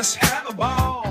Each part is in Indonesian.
Let's have a ball.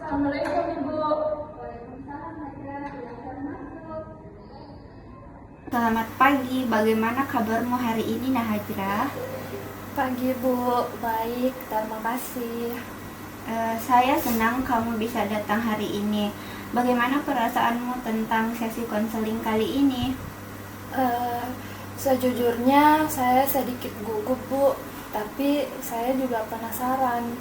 Assalamualaikum Ibu. Waalaikumsalam, Najwa. Silakan masuk. Selamat pagi, bagaimana kabarmu hari ini Nahajra? Pagi Bu, baik, terima kasih. Saya senang kamu bisa datang hari ini. Bagaimana perasaanmu tentang sesi konseling kali ini? Sejujurnya saya sedikit gugup Bu, tapi saya juga penasaran.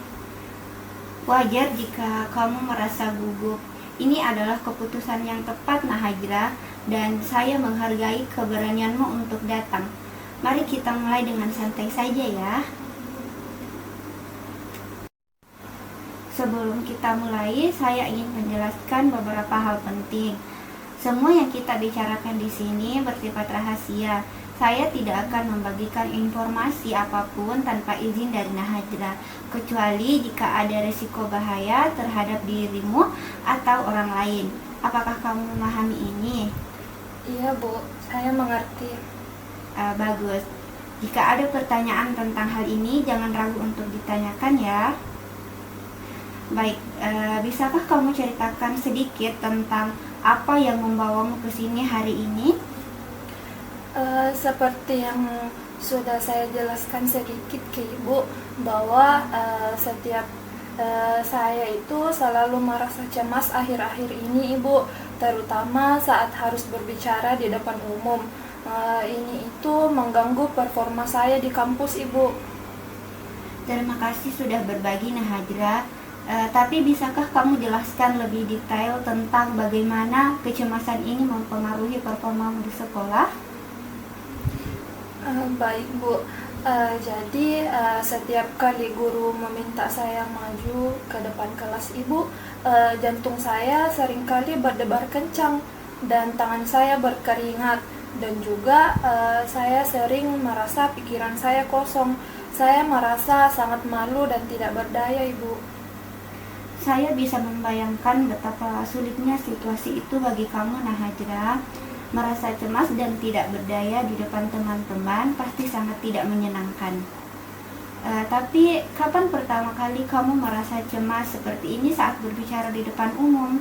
Wajar jika kamu merasa gugup. Ini adalah keputusan yang tepat Nahajra, dan saya menghargai keberanianmu untuk datang. Mari kita mulai dengan santai saja ya. Sebelum kita mulai, saya ingin menjelaskan beberapa hal penting. Semua yang kita bicarakan di sini bersifat rahasia. Saya tidak akan membagikan informasi apapun tanpa izin dari Nahajra, kecuali jika ada risiko bahaya terhadap dirimu atau orang lain. Apakah kamu memahami ini? Iya Bu, saya mengerti. Bagus. Jika ada pertanyaan tentang hal ini, jangan ragu untuk ditanyakan ya. Baik, bisakah kamu ceritakan sedikit tentang apa yang membawamu ke sini hari ini? Seperti yang sudah saya jelaskan sedikit ke Ibu, bahwa setiap saya itu selalu merasa cemas akhir-akhir ini Ibu, terutama saat harus berbicara di depan umum. Ini itu mengganggu performa saya di kampus Ibu. Terima kasih sudah berbagi Nahajra. Tapi bisakah kamu jelaskan lebih detail tentang bagaimana kecemasan ini mempengaruhi performamu di sekolah? Baik Bu, jadi setiap kali guru meminta saya maju ke depan kelas Ibu, jantung saya seringkali berdebar kencang dan tangan saya berkeringat, dan juga saya sering merasa pikiran saya kosong. Saya merasa sangat malu dan tidak berdaya Ibu. Saya bisa membayangkan betapa sulitnya situasi itu bagi kamu Nahajra. Merasa cemas dan tidak berdaya di depan teman-teman pasti sangat tidak menyenangkan. Tapi kapan pertama kali kamu merasa cemas seperti ini saat berbicara di depan umum?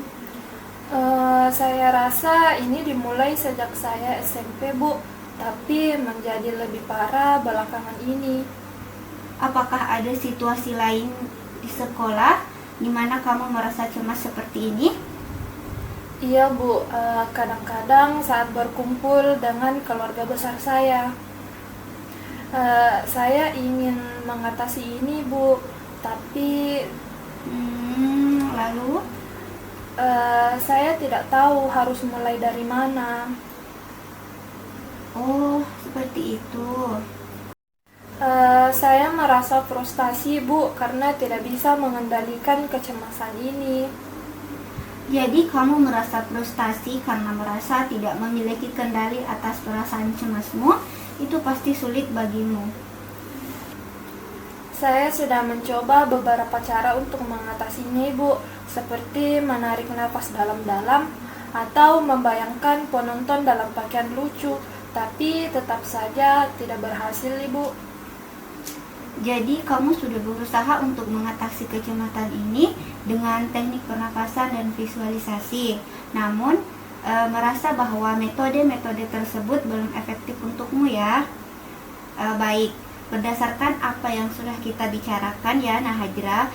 Saya rasa ini dimulai sejak saya SMP Bu. tapi menjadi lebih parah belakangan ini. Apakah ada situasi lain di sekolah di mana kamu merasa cemas seperti ini? Iya Bu, kadang-kadang saat berkumpul dengan keluarga besar saya ingin mengatasi ini Bu, tapi Lalu? saya tidak tahu harus mulai dari mana. Oh, seperti itu. Saya merasa frustasi Bu, karena tidak bisa mengendalikan kecemasan ini. Jadi kamu merasa frustasi karena merasa tidak memiliki kendali atas perasaan cemasmu. Itu pasti sulit bagimu. Saya sudah mencoba beberapa cara untuk mengatasinya Ibu, seperti menarik nafas dalam-dalam atau membayangkan penonton dalam pakaian lucu, tapi tetap saja tidak berhasil Ibu. Jadi kamu sudah berusaha untuk mengatasi kecemasan ini dengan teknik pernapasan dan visualisasi. Namun merasa bahwa metode-metode tersebut belum efektif untukmu ya. Baik, berdasarkan apa yang sudah kita bicarakan ya Nahajra,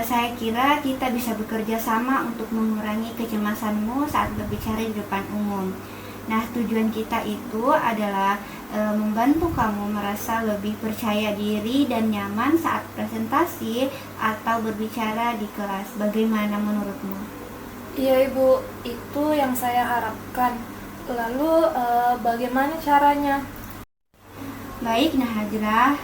saya kira kita bisa bekerja sama untuk mengurangi kecemasanmu saat berbicara di depan umum. Nah, tujuan kita itu adalah membantu kamu merasa lebih percaya diri dan nyaman saat presentasi atau berbicara di kelas. Bagaimana menurutmu? Iya Ibu, itu yang saya harapkan. Lalu bagaimana caranya? Baik Nahajra,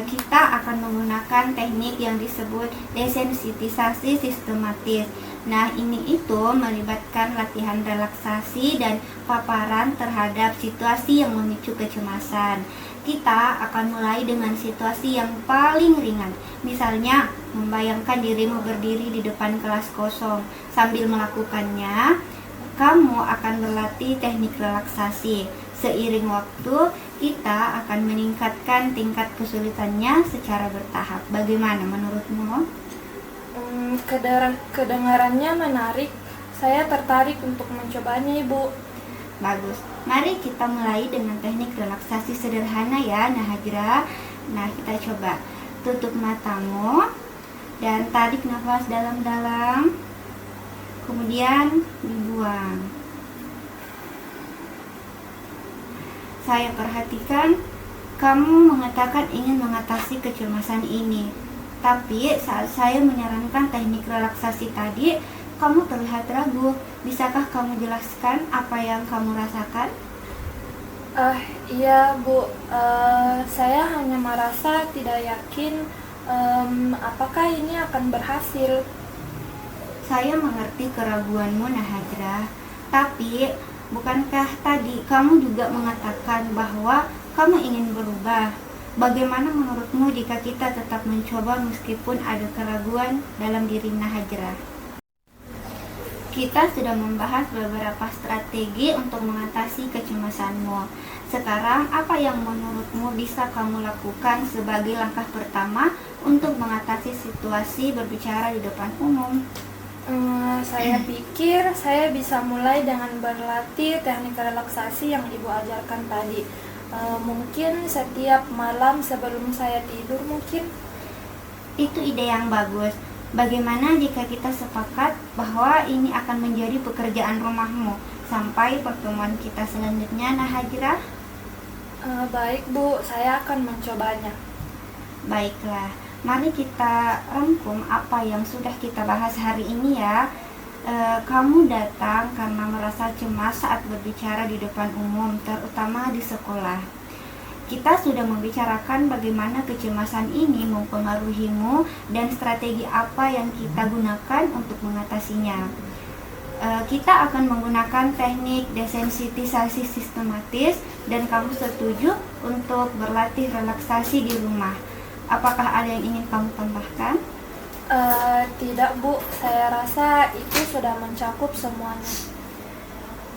kita akan menggunakan teknik yang disebut desensitisasi sistematis. Nah, ini itu melibatkan latihan relaksasi dan paparan terhadap situasi yang memicu kecemasan. Kita akan mulai dengan situasi yang paling ringan. Misalnya, membayangkan dirimu berdiri di depan kelas kosong. Sambil melakukannya, kamu akan berlatih teknik relaksasi. Seiring waktu, kita akan meningkatkan tingkat kesulitannya secara bertahap. Bagaimana menurutmu? Kedengarannya menarik. Saya tertarik untuk mencobanya Ibu. Bagus. Mari kita mulai dengan teknik relaksasi sederhana ya Nahajra. Nah, kita coba. Tutup matamu dan tarik nafas dalam-dalam. Kemudian dibuang. Saya perhatikan kamu mengatakan ingin mengatasi kecemasan ini. Tapi saat saya menyarankan teknik relaksasi tadi, kamu terlihat ragu. Bisakah kamu jelaskan apa yang kamu rasakan? Iya Bu, saya hanya merasa tidak yakin apakah ini akan berhasil. Saya mengerti keraguanmu Nahajra. Tapi bukankah tadi kamu juga mengatakan bahwa kamu ingin berubah? Bagaimana menurutmu jika kita tetap mencoba meskipun ada keraguan dalam diri Nahajra? Kita sudah membahas beberapa strategi untuk mengatasi kecemasanmu. Sekarang, apa yang menurutmu bisa kamu lakukan sebagai langkah pertama untuk mengatasi situasi berbicara di depan umum? Saya pikir saya bisa mulai dengan berlatih teknik relaksasi yang Ibu ajarkan tadi. Mungkin setiap malam sebelum saya tidur mungkin. Itu ide yang bagus. Bagaimana jika kita sepakat bahwa ini akan menjadi pekerjaan rumahmu sampai pertemuan kita selanjutnya Nahajra? Baik Bu, saya akan mencobanya. Baiklah, mari kita rangkum apa yang sudah kita bahas hari ini ya. Kamu datang karena merasa cemas saat berbicara di depan umum, terutama di sekolah. Kita sudah membicarakan bagaimana kecemasan ini mempengaruhimu dan strategi apa yang kita gunakan untuk mengatasinya. Kita akan menggunakan teknik desensitisasi sistematis dan kamu setuju untuk berlatih relaksasi di rumah. Apakah ada yang ingin kamu tambahkan? Tidak Bu, saya rasa itu sudah mencakup semuanya.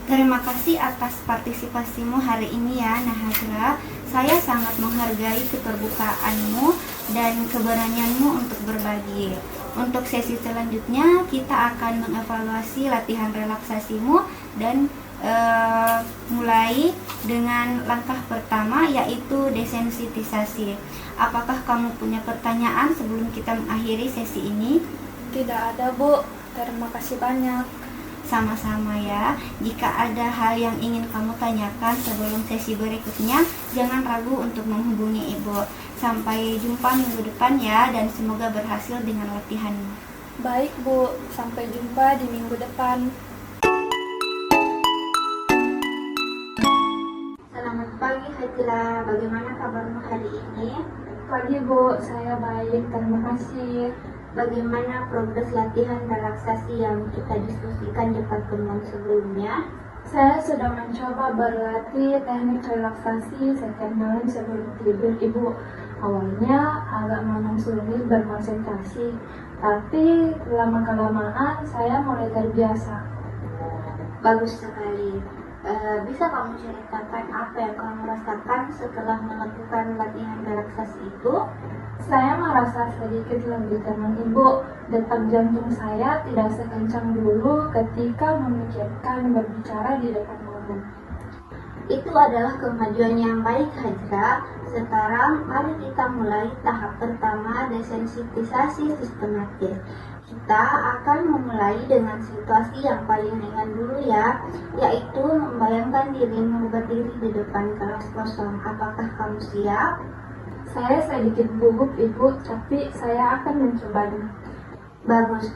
Terima kasih atas partisipasimu hari ini ya Nahajra. Saya sangat menghargai keterbukaanmu dan keberanianmu untuk berbagi. Untuk sesi selanjutnya kita akan mengevaluasi latihan relaksasimu dan mulai dengan langkah pertama, yaitu desensitisasi. Apakah kamu punya pertanyaan sebelum kita mengakhiri sesi ini? Tidak ada, Bu. Terima kasih banyak. Sama-sama ya. Jika ada hal yang ingin kamu tanyakan sebelum sesi berikutnya, jangan ragu untuk menghubungi Ibu. Sampai jumpa minggu depan ya, dan semoga berhasil dengan latihanmu. Baik, Bu. Sampai jumpa di minggu depan. Selamat pagi Hajra, bagaimana kabarmu hari ini? Pagi, Bu. Saya baik. Terima kasih. Bagaimana progres latihan relaksasi yang kita diskusikan di pertemuan sebelumnya? Saya sudah mencoba berlatih teknik relaksasi setiap malam sebelum tidur, Ibu. Awalnya agak memang sulit berkonsentrasi, tapi lama-kelamaan saya mulai terbiasa. Bagus sekali. Bisa kamu ceritakan apa yang kamu rasakan setelah melakukan latihan relaksasi itu? Saya merasa sedikit lebih tenang, Ibu. Detak jantung saya tidak sekencang dulu ketika memikirkan berbicara di depan umum. Itu adalah kemajuan yang baik, Hajra. Sekarang mari kita mulai tahap pertama, desensitisasi sistematis. Kita akan memulai dengan situasi yang paling ringan dulu ya, yaitu membayangkan dirimu berdiri di depan kelas kosong. Apakah kamu siap? Saya sedikit gugup, Ibu, tapi saya akan mencobanya. Bagus.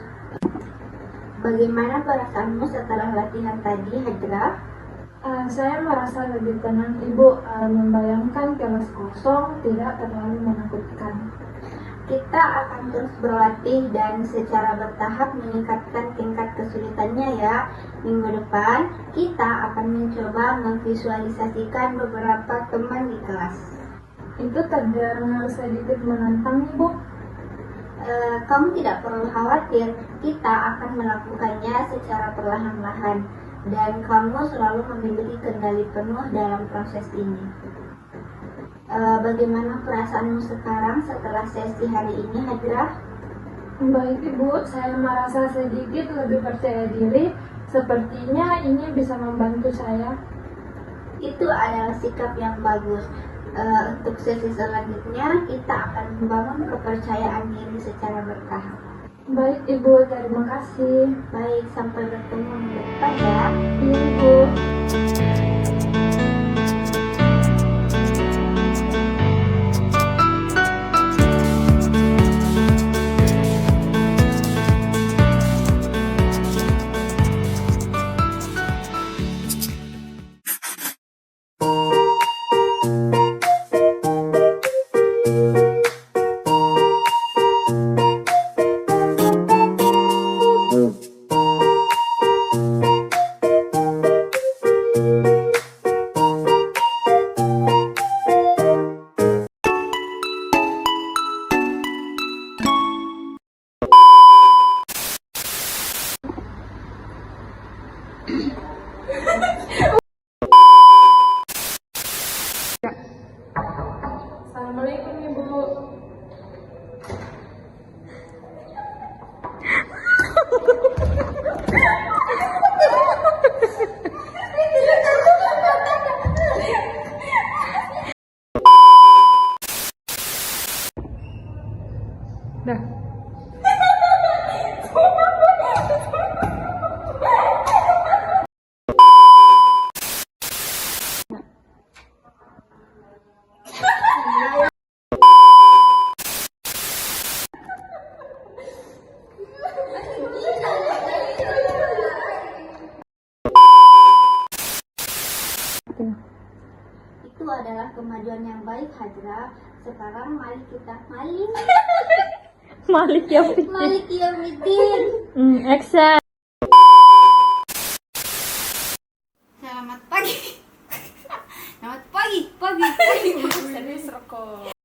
Bagaimana perasaanmu setelah latihan tadi, Hajra? Saya merasa lebih tenang, Ibu. Membayangkan kelas kosong tidak terlalu menakutkan. Kita akan terus berlatih dan secara bertahap meningkatkan tingkat kesulitannya ya. Minggu depan kita akan mencoba memvisualisasikan beberapa teman di kelas. Itu terdengar sedikit menantang, Ibu. Kamu tidak perlu khawatir, kita akan melakukannya secara perlahan-lahan dan kamu selalu memiliki kendali penuh dalam proses ini. Bagaimana perasaanmu sekarang setelah sesi hari ini, Hajra? Baik, Ibu. Saya merasa sedikit lebih percaya diri. Sepertinya ini bisa membantu saya. Itu adalah sikap yang bagus. Untuk sesi selanjutnya, kita akan membangun kepercayaan diri secara bertahap. Baik, Ibu. Terima kasih. Baik, sampai bertemu minggu depan ya. Iya, Ibu. Assalamualaikum, Ibu. Dah. Itu adalah kemajuan yang baik, Hajra. Sekarang mari kita Malik Yaumiddin. Action. Selamat pagi. Selamat pagi. Serius rokok.